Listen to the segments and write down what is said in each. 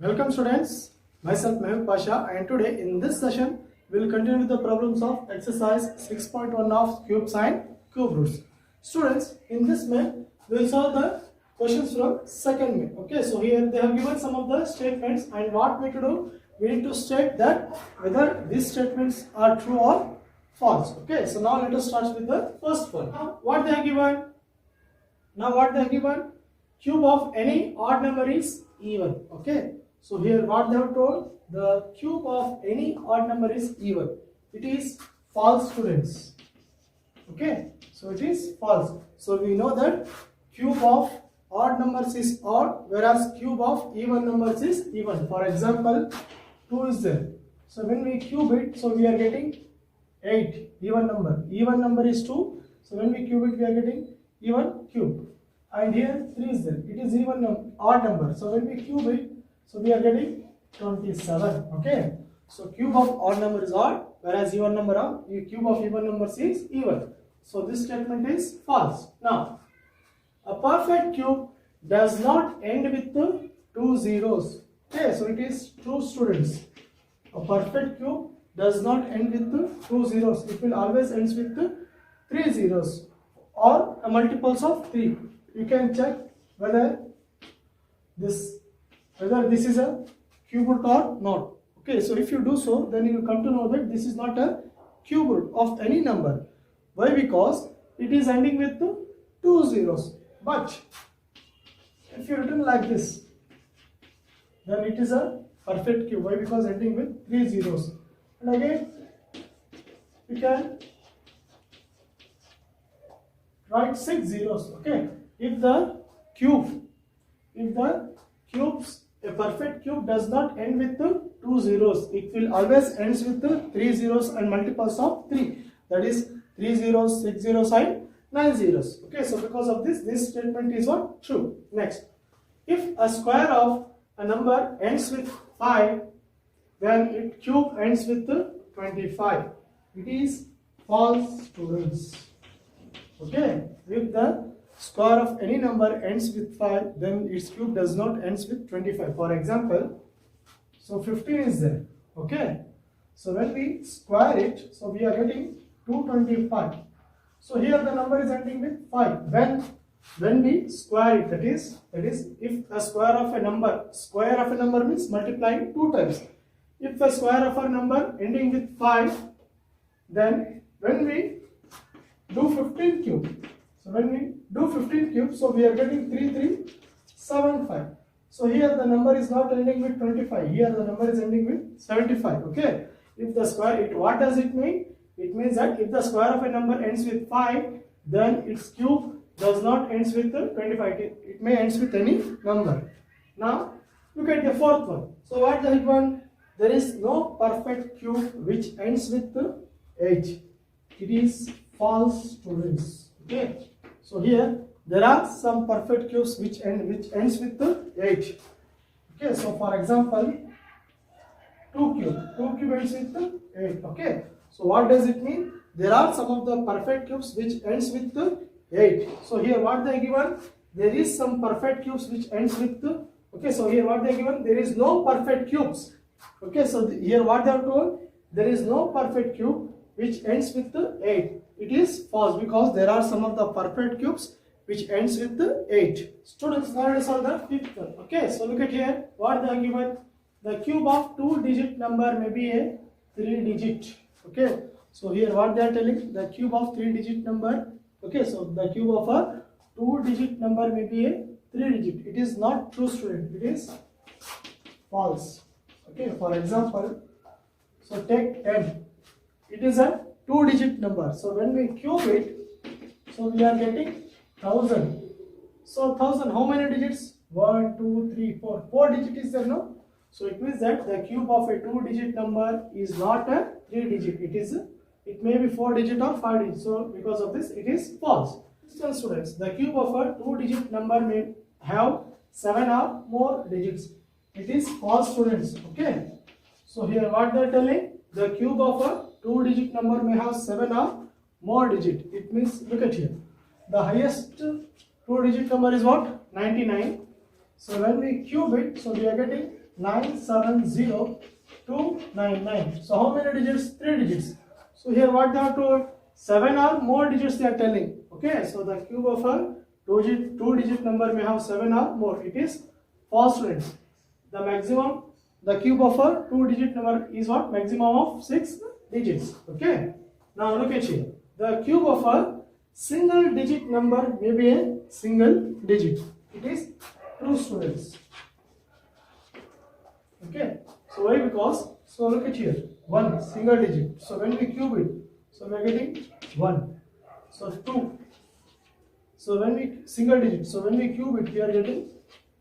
Welcome students, myself Mehmet Pasha, and today in this session we will continue with the problems of exercise 6.1 of cubes and cube roots. Students, in this main we will solve the questions from second main. Okay, so here they have given some of the statements, and what we need to do, we need to state that whether these statements are true or false. Okay, so now let us start with the first one. Now what they have given? Cube of any odd number is even. Okay, so here what they have told, the cube of any odd number is even. It is false, students. Okay, so it is false. So we know that cube of odd numbers is odd, whereas cube of even numbers is even. For example, 2 is there. So when we cube it, so we are getting 8, even number. Even number is 2. So when we cube it, we are getting even cube. And here 3 is there. It is even odd number. So when we cube it, so we are getting 27. Okay. So cube of odd number is odd, whereas cube of even numbers is even. So this statement is false. Now, a perfect cube does not end with the 2 zeros. Okay. So it is true, students. A perfect cube does not end with the 2 zeros. It will always ends with the 3 zeros or a multiples of 3. You can check whether this is a cube root or not. Okay, so if you do so, then you will come to know that this is not a cube root of any number. Why? Because it is ending with 2 zeros. But if you written like this, then it is a perfect cube. Why? Because ending with 3 zeros. And again, you can write 6 zeros. Okay, if the a perfect cube does not end with 2 zeros, it will always ends with 3 zeros and multiples of 3. That is 3 zeros, 6 zeros and 9 zeros. Okay, so because of this statement is what? True. Next, if a square of a number ends with 5, then its cube ends with 25. It is false, students. Okay, if the square of any number ends with 5, then its cube does not ends with 25. For example, so 15 is there. Okay, so when we square it, so we are getting 225. So here the number is ending with 5. When we square it, that is if a square of a number means multiplying 2 times. If a square of a number ending with 5, then when we do 15 cube, so we are getting 3375. So here the number is not ending with 25. Here the number is ending with 75. Okay. If the square, what does it mean? It means that if the square of a number ends with 5, then its cube does not ends with 25. It may ends with any number. Now look at the fourth one. So what the one? There is no perfect cube which ends with 8. It is false, students. Okay. So here there are some perfect cubes which ends with 8. Okay. So for example, 2 cube ends with 8. Okay. So what does it mean? There are some of the perfect cubes which ends with 8. So here what they given? There is some perfect cubes which ends with okay. So here what they given? There is no perfect cubes. Okay. So here what they have told? There is no perfect cube which ends with 8. It is false because there are some of the perfect cubes which ends with 8. Students, now let us solve the fifth one. Okay, so look at here. What they are given? The cube of 2-digit number may be a 3-digit. Okay, so here what they are telling? The cube of 3-digit number. Okay, so the cube of a 2-digit number may be a 3-digit. It is not true, student. It is false. Okay, for example, so take 10. It is a 2-digit number. So when we cube it, so we are getting 1000. So 1000, how many digits? 1, 2, 3, 4. 4 digit is there, no? So it means that the cube of a 2-digit number is not a 3-digit. It may be 4 digit or 5 digit. So because of this, it is false. Still, students, the cube of a 2-digit number may have 7 or more digits. It is false, students. Okay. So here what they are telling? The cube of a 2-digit number may have 7 or more digit. It means, look at here. The highest 2-digit number is what? 99. So when we cube it, so we are getting 970299. So how many digits? 3 digits. So here what they have told? 7 or more digits they are telling. Okay, so the cube of a two digit number may have 7 or more. It is false, students. The maximum, the cube of a 2 digit number is what? Maximum of 6 digits. Okay. Now look at here. The cube of a single digit number may be a single digit. It is true, students. Okay. So why? Because, so look at here. 1 single digit. So when we cube it, so we are getting 1. So 2. So when we single digit, so when we cube it, we are getting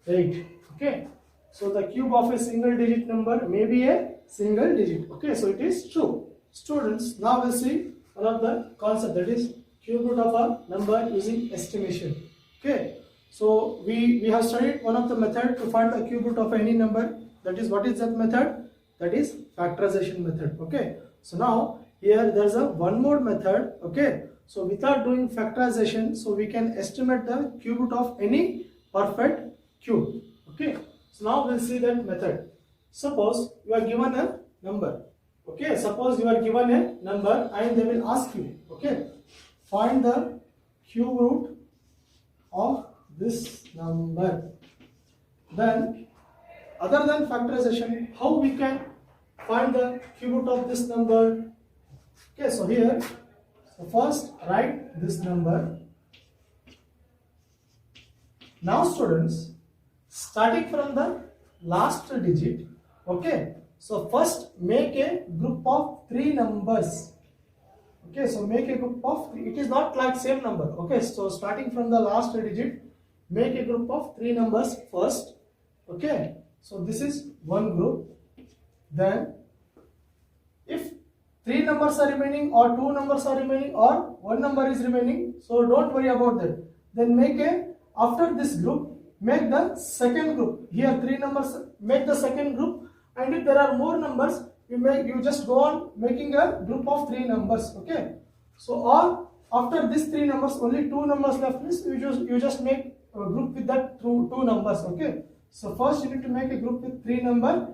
8. Okay. So the cube of a single digit number may be a single digit. Okay. So it is true. Students, now we'll see one of the concept, that is cube root of a number using estimation. Okay. So we have studied one of the method to find the cube root of any number. That is, what is that method? That is factorization method. Okay. So now here there is a one more method. Okay. So without doing factorization, so we can estimate the cube root of any perfect cube. Okay. So now we'll see that method. Suppose you are given a number. Okay. Suppose you are given a number and they will ask you, okay, find the cube root of this number. Then, other than factorization, how we can find the cube root of this number? Okay, so here, so first write this number. Now students, starting from the last digit, okay, so first make a group of 3 numbers. Okay, so make a group of 3. It is not like same number. Okay, so starting from the last digit, make a group of 3 numbers first. Okay, so this is one group. Then if 3 numbers are remaining or 2 numbers are remaining or 1 number is remaining, so don't worry about that. Then make a, after this group, make the second group. Here 3 numbers, make the second group, and if there are more numbers, you just go on making a group of 3 numbers. Okay, so or after these 3 numbers only 2 numbers left, means you just make a group with that through 2 numbers. Okay, so first you need to make a group with 3 numbers.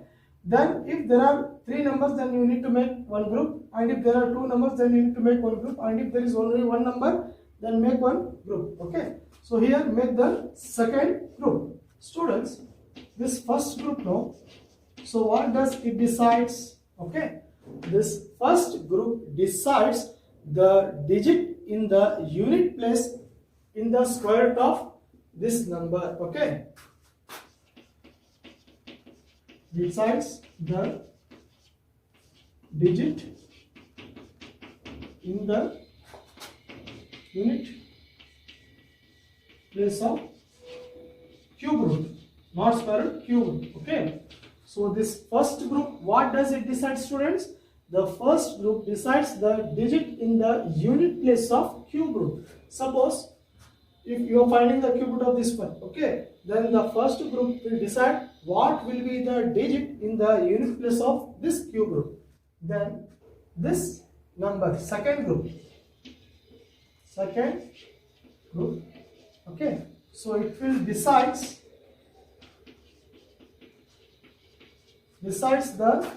Then if there are 3 numbers, then you need to make one group, and if there are 2 numbers, then you need to make one group, and if there is only 1 number, then make one group. Okay, so here make the second group. Students, this first group now, so what does it decides? Okay, this first group decides the digit in the unit place in the square root of this number. Okay, decides the digit in the unit place of cube root, not square root, cube root. Okay, so this first group, what does it decide, students? The first group decides the digit in the unit place of cube root. Suppose if you are finding the cube root of this one, okay, then the first group will decide what will be the digit in the unit place of this cube root. Then this number, second group, okay, so it will decides the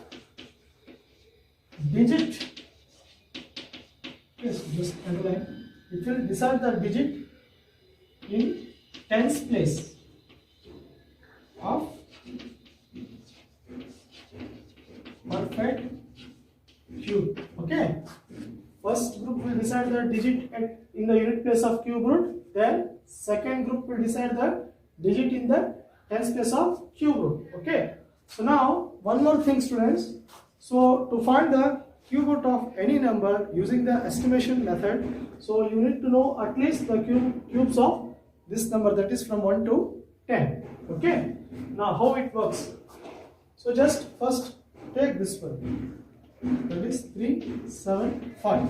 digit, yes, just underline, it will decide the digit in tens place of perfect cube. Okay, first group will decide the digit in the unit place of cube root, then second group will decide the digit in the tens place of cube root. Okay, so now one more thing, students. So to find the cube root of any number using the estimation method, so you need to know at least the cubes of this number, that is from 1 to 10. Okay, now how it works? So just first take this one, that is 3, 7, 5.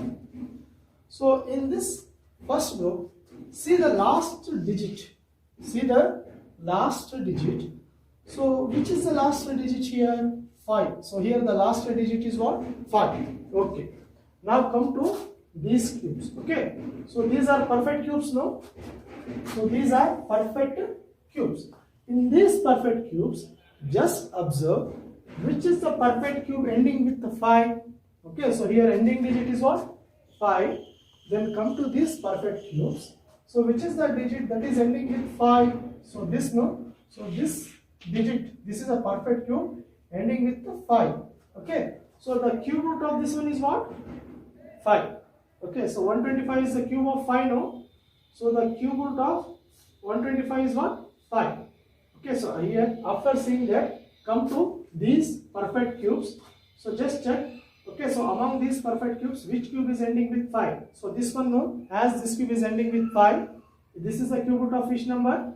So in this first group, see the last digit. See the last digit. So which is the last digit here? 5. So here the last digit is what? 5. Okay. Now come to these cubes. Okay. So these are perfect cubes now. So these are perfect cubes. In these perfect cubes, just observe which is the perfect cube ending with the 5. Okay, so here ending digit is what? 5. Then come to these perfect cubes. So which is the digit that is ending with 5? So this no. So this digit, this is a perfect cube ending with the 5. Okay, so the cube root of this one is what? 5. Okay, so 125 is the cube of 5 no. So the cube root of 125 is what? 5. Okay, so here after seeing that, come to these perfect cubes. So just check. Okay, so among these perfect cubes, which cube is ending with 5? So this one no, as this cube is ending with 5, this is the cube root of which number?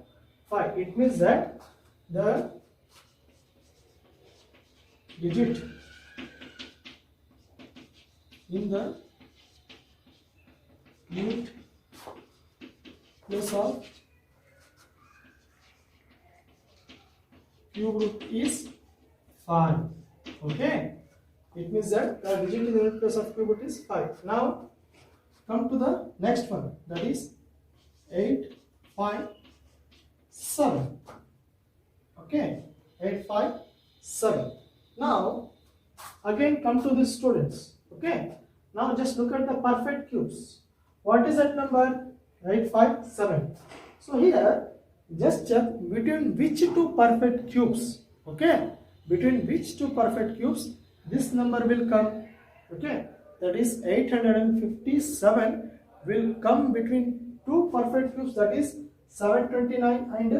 5. It means that the digit in the unit place of cube root is 5. Okay, it means that the digit in the unit place of cube root is 5. Now come to the next one, that is 8, 5, 7. Okay, 8, 5, 7. Now again come to the students. Okay, now just look at the perfect cubes. What is that number? 8, 5, 7. So here just check between which two perfect cubes. Okay, between which two perfect cubes this number will come. Okay, that is 857 will come between two perfect cubes, that is 729 and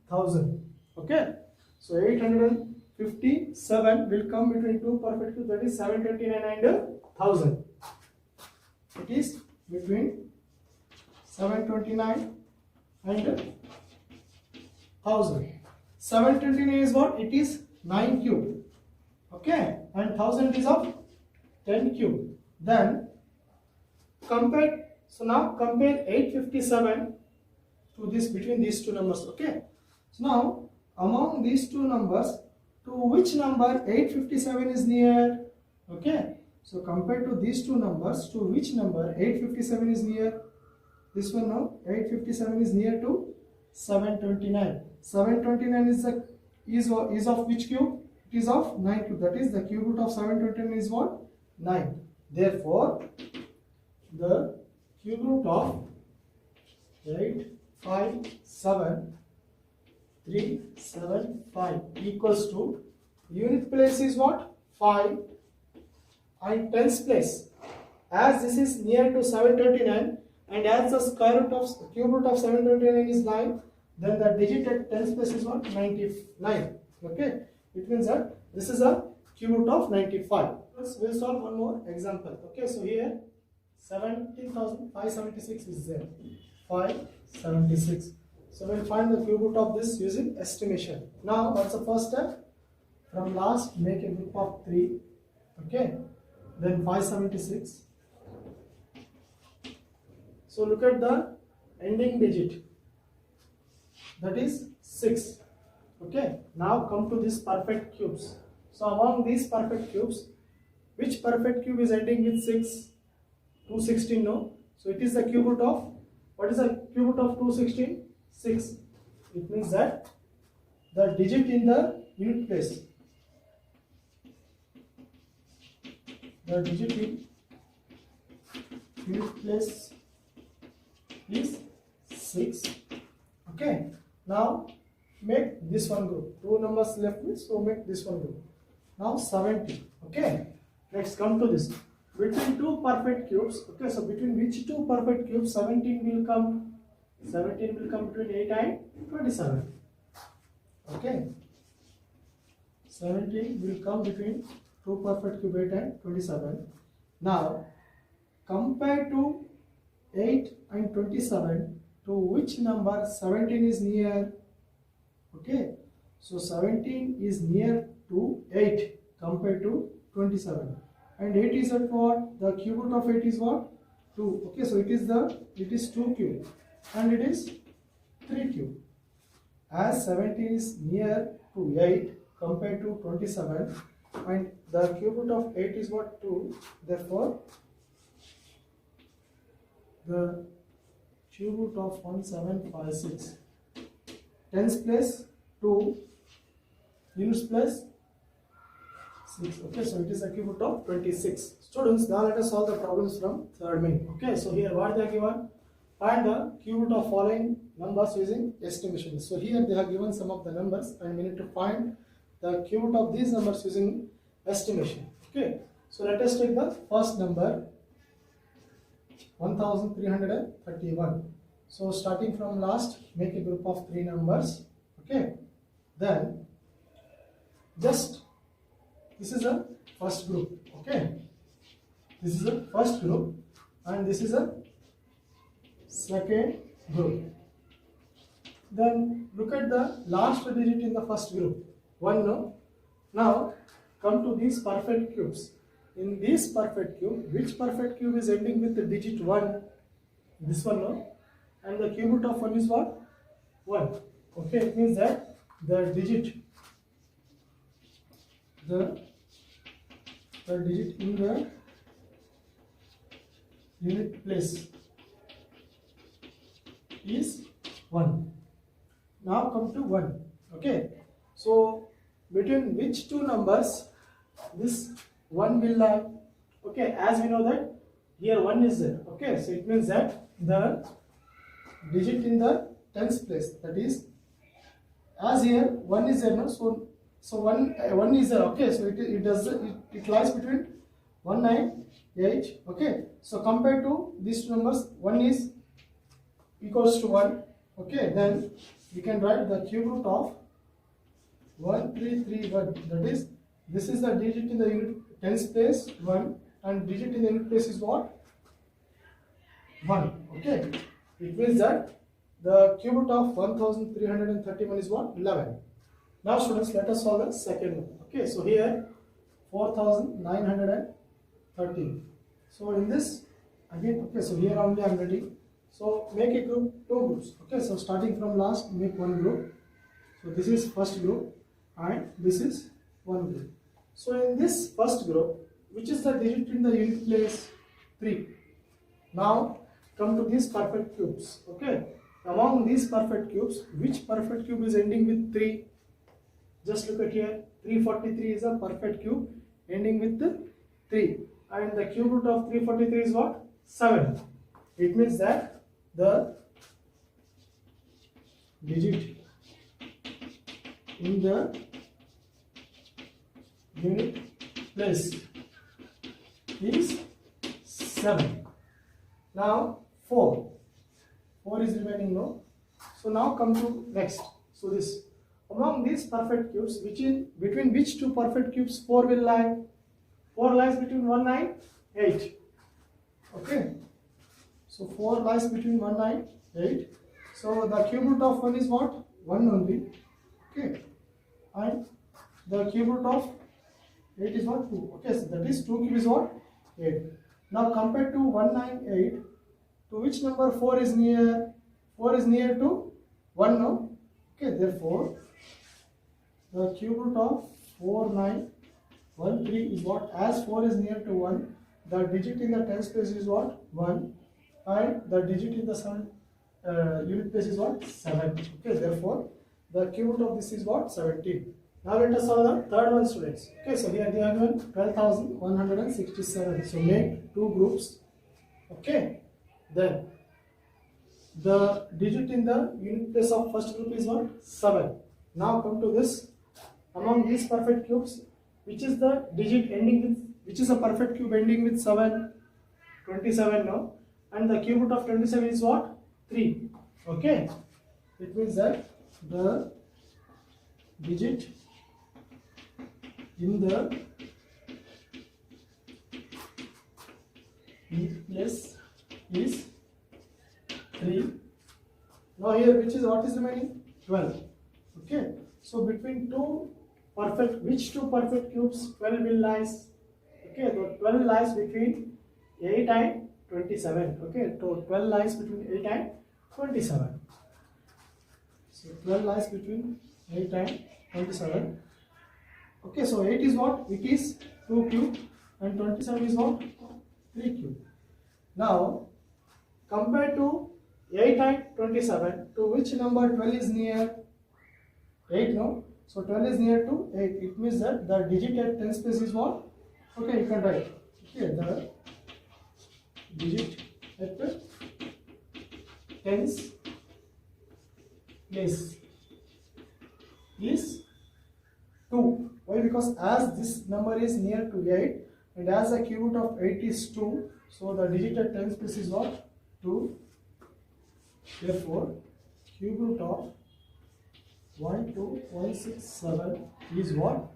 1000. Okay, so 857 will come between two perfect cubes, that is 729 and 1000. It is between 729 and 1000. 729 is what? It is 9 cube. Okay, and 1000 is of 10 cube. Then compare. So now compare 857 to this, between these two numbers. Okay, so now among these two numbers, to which number 857 is near? Okay, so compared to these two numbers, to which number 857 is near? This one now, 857 is near to 729. 729 is of which cube? It is of 9 cube. That is the cube root of 729 is what? 9. Therefore, the cube root of 8, 5, 7, 3, 7, 5 equals to unit place is what? 5 and tens place. As this is near to 729 and as the square root of cube root of 729 is 9, then the digit at tens place is what? 99. Okay, it means that this is a cube root of 95. We'll solve one more example. Okay, so here 17,576 is there. 576. So we'll find the cube root of this using estimation. Now what's the first step? From last make a group of 3. Okay, then 576. So look at the ending digit, that is 6. Okay, now come to these perfect cubes. So among these perfect cubes, which perfect cube is ending with 6? 216 no. So it is the cube root of, what is the cube root of 216? 6. It means that the digit in the unit place, the digit in unit place is 6. Okay, now make this one group. Two numbers left with, so make this one group. Now 70. Okay, let's come to this. Between two perfect cubes. Okay, so between which two perfect cubes 17 will come? 17 will come between 8 and 27. Okay, 17 will come between two perfect cube 8 and 27. Now compare to 8 and 27, to which number 17 is near? Okay, so 17 is near to 8 compared to 27, and 8 is at what? The cube root of 8 is what? 2. Okay, so it is 2 cube and it is 3 cube. As 17 is near to 8 compared to 27 and the cube root of 8 is what? 2. Therefore the cube root of 1756, tens place 2 units plus 6. Okay, so it is a cube root of 26. Students, now let us solve the problems from third main. Okay, so here what they are given? Find the cube root of following numbers using estimation. So here they have given some of the numbers and we need to find the cube root of these numbers using estimation. Okay, so let us take the first number 1331. So starting from last, make a group of 3 numbers. Okay, then just this is a first group. Okay, this is a first group and this is a second group. Then look at the last digit in the first group, 1. No? Now come to these perfect cubes. In this perfect cube, which perfect cube is ending with the digit 1? This one, no? And the cube root of 1 is what? 1. Okay, it means that the digit in the unit place is 1. Now come to 1. Okay, so between which two numbers this 1 will lie? Okay, as we know that here 1 is there. Okay, so it means that the digit in the tens place, that is, as here 1 is there, no? So 1 is there. Okay, so it lies between 1, 9, 8. Okay, so compared to these two numbers, 1 is equals to 1. Okay, then we can write the cube root of 1331. That is, this is the digit in the unit tens place 1 and digit in the unit place is what? 1. Okay, it means that the cube root of 1331 is what? 11. Now students, let us solve the second one. Okay, so here 4930. So in this again, okay, so here only I am ready. So make a group, 2 groups. Okay, so starting from last, make 1 group. So this is first group and this is 1 group. So in this first group, which is the digit in the unit place? 3. Now come to these perfect cubes. Okay, among these perfect cubes, which perfect cube is ending with 3? Just look at here, 343 is a perfect cube ending with 3 and the cube root of 343 is what? 7. It means that the digit in the unit place is 7. Now 4 is remaining, no? So now come to next. So this, among these perfect cubes, between which two perfect cubes 4 will lie? 4 lies between 1, 9, 8. Okay, so 4 lies between 1, 9, 8. So the cube root of 1 is what? 1 only. Okay, and the cube root of 8 is what? 2. Okay, so that is 2 cube is what? 8. Now compared to 1, 9, 8, to which number 4 is near? 4 is near to 1, no? Okay, therefore the cube root of 4913 is what? As 4 is near to 1, the digit in the tens place is what? 1 and the digit in the unit place is what? 7. Okay, therefore the cube root of this is what? 17. Now let us solve the third one, students. Okay, so here they are given 12,167. So make 2 groups. Okay, then the digit in the unit place of first group is what? 7. Now come to this. Among these perfect cubes, which is the digit ending with, which is a perfect cube ending with 7? 27 now. And the cube root of 27 is what? 3. Okay, it means that the digit in the unit place is 3. Now here which is what is remaining? 12. Okay, so between which two perfect cubes 12 will lies? Okay, the 12 lies between 8 and 27. Okay, so 12 lies between 8 and 27. So 12 lies between 8 and 27. Okay, so 8 is what? It is 2 cube and 27 is what? 3 cube. Now compared to 8 and 27, to which number 12 is near? 8, no? So 12 is near to 8. It means that the digit at tens place is what? Okay, you can write. Okay, the digit at tens place is 2. Why? Because as this number is near to 8 and as the cube root of 8 is 2, so the digit at tens place is what? 2. Therefore, cube root of 12167 is what?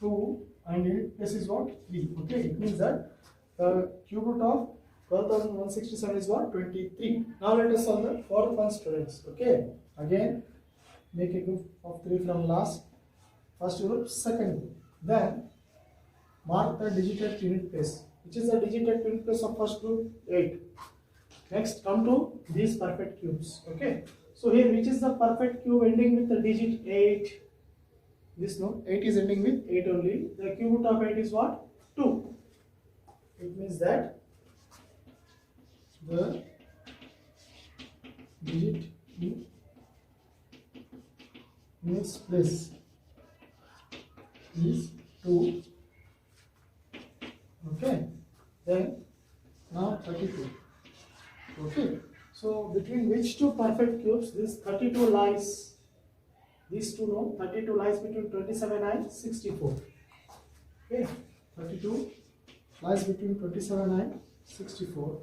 2 and unit place is what? 3. Okay, it means that the cube root of 12,167 is what? 23. Now let us solve the fourth one, students. Okay, again make a group of 3 from last first group, second group. Then mark the digit at unit place. Which is the digit at unit place of first group? 8. Next come to these perfect cubes. Okay, so here which is the perfect cube ending with the digit 8? This no, 8 is ending with 8 only. The cube root of 8 is what? 2. It means that the digit in units place is 2. Okay, then now 32. Okay, so between which two perfect cubes this 32 lies? These two no, 32 lies between 27 and 64. Okay, 32 lies between 27 and 64.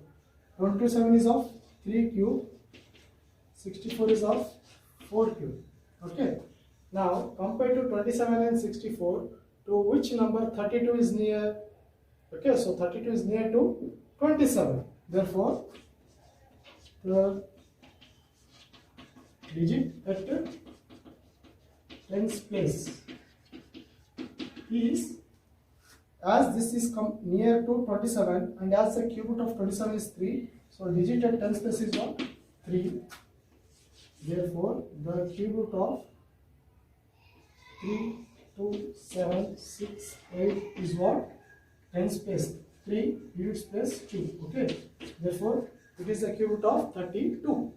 27 is of 3 cube, 64 is of 4 cube. Okay, now compared to 27 and 64, to which number 32 is near? Okay, so 32 is near to 27. Therefore, the digit at tens place is, as this is near to 27 and as the cube root of 27 is 3, so digit at tens place is what? 3. Therefore, the cube root of 3, 2, 7, 6, 8 is what? Tens place 3, units place 2. Okay, therefore it is the cube root of 32.